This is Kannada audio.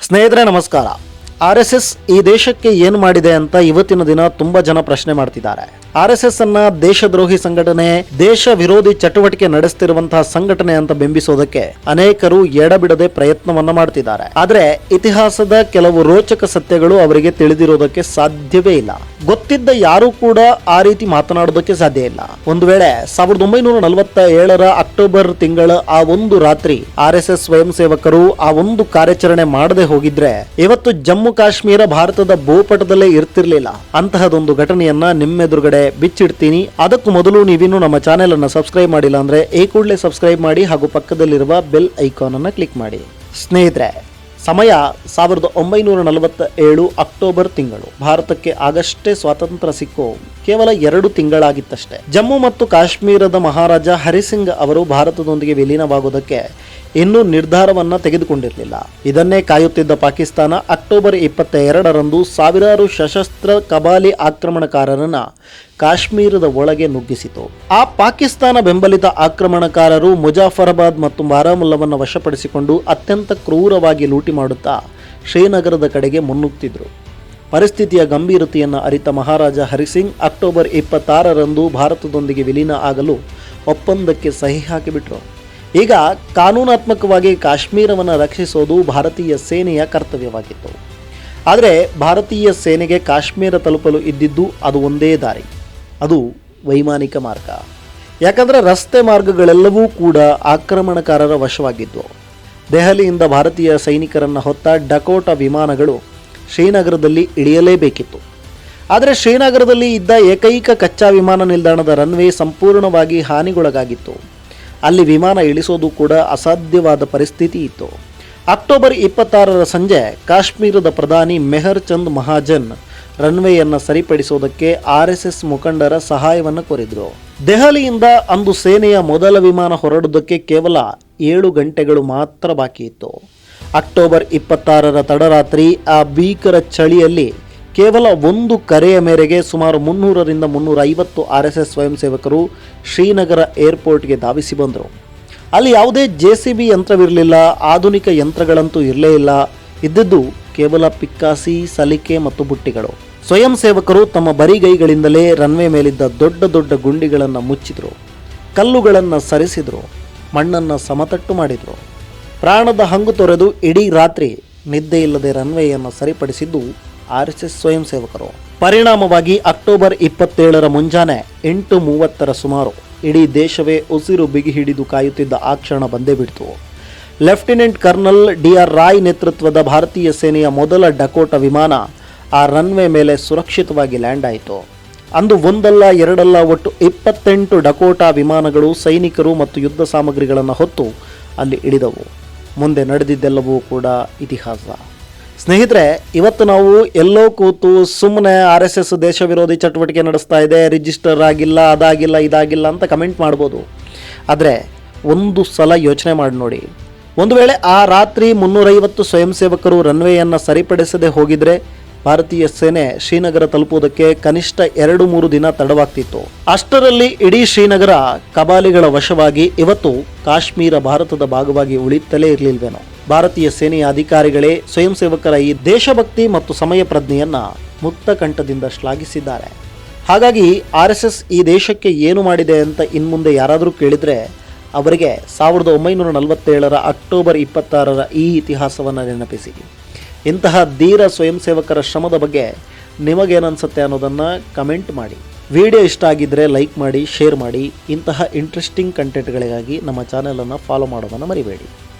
ಸ್ನೇಹಿತರೆ ನಮಸ್ಕಾರ. RSS ಈ ದೇಶಕ್ಕೆ ಏನು ಮಾಡಿದೆ ಅಂತ ಇವತ್ತಿನ ದಿನ ತುಂಬಾ ಜನ ಪ್ರಶ್ನೆ ಮಾಡ್ತಿದ್ದಾರೆ. RSS ಅನ್ನ ದೇಶದ್ರೋಹಿ ಸಂಘಟನೆ, ದೇಶ ವಿರೋಧಿ ಚಟುವಟಿಕೆ ನಡೆಸುತ್ತಿರುವಂತಹ ಸಂಘಟನೆ ಅಂತ ಬಿಂಬಿಸೋದಕ್ಕೆ ಅನೇಕರು ಎಡಬಿಡದೆ ಪ್ರಯತ್ನವನ್ನ ಮಾಡ್ತಿದ್ದಾರೆ. ಆದ್ರೆ ಇತಿಹಾಸದ ಕೆಲವು ರೋಚಕ ಸತ್ಯಗಳು ಅವರಿಗೆ ತಿಳಿದಿರೋದಕ್ಕೆ ಸಾಧ್ಯವೇ ಇಲ್ಲ. ಗೊತ್ತಿದ್ದ ಯಾರು ಕೂಡ ಆ ರೀತಿ ಮಾತನಾಡೋದಕ್ಕೆ ಸಾಧ್ಯ ಇಲ್ಲ. ಒಂದು ವೇಳೆ 1947 ಅಕ್ಟೋಬರ್ ತಿಂಗಳ ಆ ಒಂದು ರಾತ್ರಿ RSS ಸ್ವಯಂ ಸೇವಕರು ಆ ಒಂದು ಕಾರ್ಯಾಚರಣೆ ಮಾಡದೆ ಹೋಗಿದ್ರೆ ಇವತ್ತು ಜಮ್ಮು ಕಾಶ್ಮೀರ ಭಾರತದ ಭೂಪಟದಲ್ಲೇ ಇರ್ತಿರ್ಲಿಲ್ಲ. ಅಂತಹದೊಂದು ಘಟನೆಯನ್ನ ನಿಮ್ಮೆದುರುಗಡೆ ಬಿಚ್ಚಿಡ್ತೀನಿ. ಅದಕ್ಕೂ ಮೊದಲು ನೀವಿನ್ನು ನಮ್ಮ ಚಾನೆಲ್ ಅನ್ನು ಸಬ್ಸ್ಕ್ರೈಬ್ ಮಾಡಿಲ್ಲ ಅಂದ್ರೆ ಈ ಕೂಡಲೇ ಸಬ್ಸ್ಕ್ರೈಬ್ ಮಾಡಿ ಹಾಗೂ ಪಕ್ಕದಲ್ಲಿರುವ ಬೆಲ್ ಐಕಾನ್ ಅನ್ನು ಕ್ಲಿಕ್ ಮಾಡಿ. ಸ್ನೇಹಿತರೆ, ಸಮಯ 1947 ಅಕ್ಟೋಬರ್ ತಿಂಗಳು. ಭಾರತಕ್ಕೆ ಆಗಷ್ಟೇ ಸ್ವಾತಂತ್ರ್ಯ ಸಿಕ್ಕು ಕೇವಲ 2 ತಿಂಗಳಾಗಿತ್ತಷ್ಟೇ. ಜಮ್ಮು ಮತ್ತು ಕಾಶ್ಮೀರದ ಮಹಾರಾಜ ಹರಿಸಿಂಗ್ ಅವರು ಭಾರತದೊಂದಿಗೆ ವಿಲೀನವಾಗುವುದಕ್ಕೆ ಇನ್ನೂ ನಿರ್ಧಾರವನ್ನ ತೆಗೆದುಕೊಂಡಿರಲಿಲ್ಲ. ಇದನ್ನೇ ಕಾಯುತ್ತಿದ್ದ ಪಾಕಿಸ್ತಾನ ಅಕ್ಟೋಬರ್ 22ರಂದು ಸಾವಿರಾರು ಸಶಸ್ತ್ರ ಕಬಾಲಿ ಆಕ್ರಮಣಕಾರರನ್ನ ಕಾಶ್ಮೀರದ ಒಳಗೆ ನುಗ್ಗಿಸಿತು. ಆ ಪಾಕಿಸ್ತಾನ ಬೆಂಬಲಿತ ಆಕ್ರಮಣಕಾರರು ಮುಜಾಫರಾಬಾದ್ ಮತ್ತು ಬಾರಾಮುಲ್ಲವನ್ನು ವಶಪಡಿಸಿಕೊಂಡು ಅತ್ಯಂತ ಕ್ರೂರವಾಗಿ ಲೂಟಿ ಮಾಡುತ್ತಾ ಶ್ರೀನಗರದ ಕಡೆಗೆ ಮುನ್ನುಗ್ತಿದ್ರು. ಪರಿಸ್ಥಿತಿಯ ಗಂಭೀರತೆಯನ್ನು ಅರಿತ ಮಹಾರಾಜ ಹರಿಸಿಂಗ್ ಅಕ್ಟೋಬರ್ 26ರಂದು ಭಾರತದೊಂದಿಗೆ ವಿಲೀನ ಆಗಲು ಒಪ್ಪಂದಕ್ಕೆ ಸಹಿ ಹಾಕಿಬಿಟ್ರು. ಈಗ ಕಾನೂನಾತ್ಮಕವಾಗಿ ಕಾಶ್ಮೀರವನ್ನು ರಕ್ಷಿಸೋದು ಭಾರತೀಯ ಸೇನೆಯ ಕರ್ತವ್ಯವಾಗಿತ್ತು. ಆದರೆ ಭಾರತೀಯ ಸೇನೆಗೆ ಕಾಶ್ಮೀರ ತಲುಪಲು ಇದ್ದಿದ್ದು ಅದು ಒಂದೇ ದಾರಿ, ಅದು ವೈಮಾನಿಕ ಮಾರ್ಗ. ಯಾಕಂದರೆ ರಸ್ತೆ ಮಾರ್ಗಗಳೆಲ್ಲವೂ ಕೂಡ ಆಕ್ರಮಣಕಾರರ ವಶವಾಗಿದ್ದವು. ದೆಹಲಿಯಿಂದ ಭಾರತೀಯ ಸೈನಿಕರನ್ನು ಹೊತ್ತ ಡಕೋಟಾ ವಿಮಾನಗಳು ಶ್ರೀನಗರದಲ್ಲಿ ಇಳಿಯಲೇಬೇಕಿತ್ತು. ಆದರೆ ಶ್ರೀನಗರದಲ್ಲಿ ಇದ್ದ ಏಕೈಕ ಕಚ್ಚಾ ವಿಮಾನ ನಿಲ್ದಾಣದ ರನ್ವೇ ಸಂಪೂರ್ಣವಾಗಿ ಹಾನಿಗೊಳಗಾಗಿತ್ತು. ಅಲ್ಲಿ ವಿಮಾನ ಇಳಿಸೋದು ಕೂಡ ಅಸಾಧ್ಯವಾದ ಪರಿಸ್ಥಿತಿ ಇತ್ತು. ಅಕ್ಟೋಬರ್ 26ರ ಸಂಜೆ ಕಾಶ್ಮೀರದ ಪ್ರಧಾನಿ ಮೆಹರ್ ಚಂದ್ ಮಹಾಜನ್ ರನ್ವೇಯನ್ನು ಸರಿಪಡಿಸೋದಕ್ಕೆ RSS ಮುಖಂಡರ ಸಹಾಯವನ್ನು ಕೋರಿದ್ರು. ದೆಹಲಿಯಿಂದ ಅಂದು ಸೇನೆಯ ಮೊದಲ ವಿಮಾನ ಹೊರಡುವುದಕ್ಕೆ ಕೇವಲ 7 ಗಂಟೆಗಳು ಮಾತ್ರ ಬಾಕಿ ಇತ್ತು. ಅಕ್ಟೋಬರ್ 26ರ ತಡರಾತ್ರಿ ಆ ಭೀಕರ ಚಳಿಯಲ್ಲಿ ಕೇವಲ ಒಂದು ಕರೆಯ ಮೇರೆಗೆ ಸುಮಾರು 300ರಿಂದ 350 RSS ಸ್ವಯಂ ಸೇವಕರು ಶ್ರೀನಗರ ಏರ್ಪೋರ್ಟ್ಗೆ ಧಾವಿಸಿ ಬಂದರು. ಅಲ್ಲಿ ಯಾವುದೇ JCB ಯಂತ್ರವಿರಲಿಲ್ಲ, ಆಧುನಿಕ ಯಂತ್ರಗಳಂತೂ ಇರಲೇ ಇಲ್ಲ. ಇದ್ದದ್ದು ಕೇವಲ ಪಿಕ್ಕಾಸಿ, ಸಲಿಕೆ ಮತ್ತು ಬುಟ್ಟಿಗಳು. ಸ್ವಯಂ ಸೇವಕರು ತಮ್ಮ ಬರಿಗೈಗಳಿಂದಲೇ ರನ್ವೇ ಮೇಲಿದ್ದ ದೊಡ್ಡ ದೊಡ್ಡ ಗುಂಡಿಗಳನ್ನು ಮುಚ್ಚಿದ್ರು, ಕಲ್ಲುಗಳನ್ನು ಸರಿಸಿದ್ರು, ಮಣ್ಣನ್ನು ಸಮತಟ್ಟು ಮಾಡಿದರು. ಪ್ರಾಣದ ಹಂಗು ತೊರೆದು ಇಡೀ ರಾತ್ರಿ ನಿದ್ದೆ ಇಲ್ಲದೆ ರನ್ವೇಯನ್ನು ಸರಿಪಡಿಸಿದ್ದು RSS ಸ್ವಯಂ ಸೇವಕರು. ಪರಿಣಾಮವಾಗಿ ಅಕ್ಟೋಬರ್ 27ರ ಮುಂಜಾನೆ 8:30ರ ಸುಮಾರು ಇಡೀ ದೇಶವೇ ಉಸಿರು ಬಿಗಿ ಹಿಡಿದು ಕಾಯುತ್ತಿದ್ದ ಆ ಕ್ಷಣ ಬಂದೇ ಬಿಡ್ತು. ಲೆಫ್ಟಿನೆಂಟ್ ಕರ್ನಲ್ DR ರಾಯ್ ನೇತೃತ್ವದ ಭಾರತೀಯ ಸೇನೆಯ ಮೊದಲ ಡಕೋಟಾ ವಿಮಾನ ಆ ರನ್ವೇ ಮೇಲೆ ಸುರಕ್ಷಿತವಾಗಿ ಲ್ಯಾಂಡ್ ಆಯಿತು. ಅಂದು ಒಂದಲ್ಲ ಎರಡಲ್ಲ ಒಟ್ಟು 28 ಡಕೋಟಾ ವಿಮಾನಗಳು ಸೈನಿಕರು ಮತ್ತು ಯುದ್ಧ ಸಾಮಗ್ರಿಗಳನ್ನು ಹೊತ್ತು ಅಲ್ಲಿ ಇಳಿದವು. ಮುಂದೆ ನಡೆದಿದ್ದೆಲ್ಲವೂ ಕೂಡ ಇತಿಹಾಸ. ಸ್ನೇಹಿತರೆ, ಇವತ್ತು ನಾವು ಎಲ್ಲೋ ಕೂತು ಸುಮ್ಮನೆ RSS ದೇಶ ವಿರೋಧಿ ಚಟುವಟಿಕೆ ನಡೆಸ್ತಾ ಇದೆ, ರಿಜಿಸ್ಟರ್ ಆಗಿಲ್ಲ, ಅದಾಗಿಲ್ಲ, ಇದಾಗಿಲ್ಲ ಅಂತ ಕಮೆಂಟ್ ಮಾಡ್ಬೋದು. ಆದರೆ ಒಂದು ಸಲ ಯೋಚನೆ ಮಾಡಿ ನೋಡಿ, ಒಂದು ವೇಳೆ ಆ ರಾತ್ರಿ 350 ಸ್ವಯಂ ಸೇವಕರು ರನ್ವೇಯನ್ನು ಸರಿಪಡಿಸದೆ ಹೋಗಿದ್ರೆ ಭಾರತೀಯ ಸೇನೆ ಶ್ರೀನಗರ ತಲುಪುವುದಕ್ಕೆ ಕನಿಷ್ಠ 2-3 ದಿನ ತಡವಾಗ್ತಿತ್ತು. ಅಷ್ಟರಲ್ಲಿ ಇಡೀ ಶ್ರೀನಗರ ಕಬಾಲಿಗಳ ವಶವಾಗಿ ಇವತ್ತು ಕಾಶ್ಮೀರ ಭಾರತದ ಭಾಗವಾಗಿ ಉಳಿಯುತ್ತಲೇ ಇರಲಿಲ್ವೇನೋ. ಭಾರತೀಯ ಸೇನೆಯ ಅಧಿಕಾರಿಗಳೇ ಸ್ವಯಂ ಸೇವಕರ ಈ ದೇಶಭಕ್ತಿ ಮತ್ತು ಸಮಯ ಪ್ರಜ್ಞೆಯನ್ನ ಮುಕ್ತ ಕಂಠದಿಂದ ಶ್ಲಾಘಿಸಿದ್ದಾರೆ. ಹಾಗಾಗಿ RSS ಈ ದೇಶಕ್ಕೆ ಏನು ಮಾಡಿದೆ ಅಂತ ಇನ್ಮುಂದೆ ಯಾರಾದರೂ ಕೇಳಿದರೆ ಅವರಿಗೆ 1947ರ ಅಕ್ಟೋಬರ್ 26ರ ಈ ಇತಿಹಾಸವನ್ನು ನೆನಪಿಸಿ. ಇಂತಹ ಧೀರ ಸ್ವಯಂ ಸೇವಕರ ಶ್ರಮದ ಬಗ್ಗೆ ನಿಮಗೇನನ್ಸುತ್ತೆ ಅನ್ನೋದನ್ನು ಕಮೆಂಟ್ ಮಾಡಿ. ವಿಡಿಯೋ ಇಷ್ಟ ಆಗಿದ್ದರೆ ಲೈಕ್ ಮಾಡಿ, ಶೇರ್ ಮಾಡಿ. ಇಂತಹ ಇಂಟ್ರೆಸ್ಟಿಂಗ್ ಕಂಟೆಂಟ್ಗಳಿಗಾಗಿ ನಮ್ಮ ಚಾನೆಲನ್ನು ಫಾಲೋ ಮಾಡೋದನ್ನು ಮರಿಬೇಡಿ.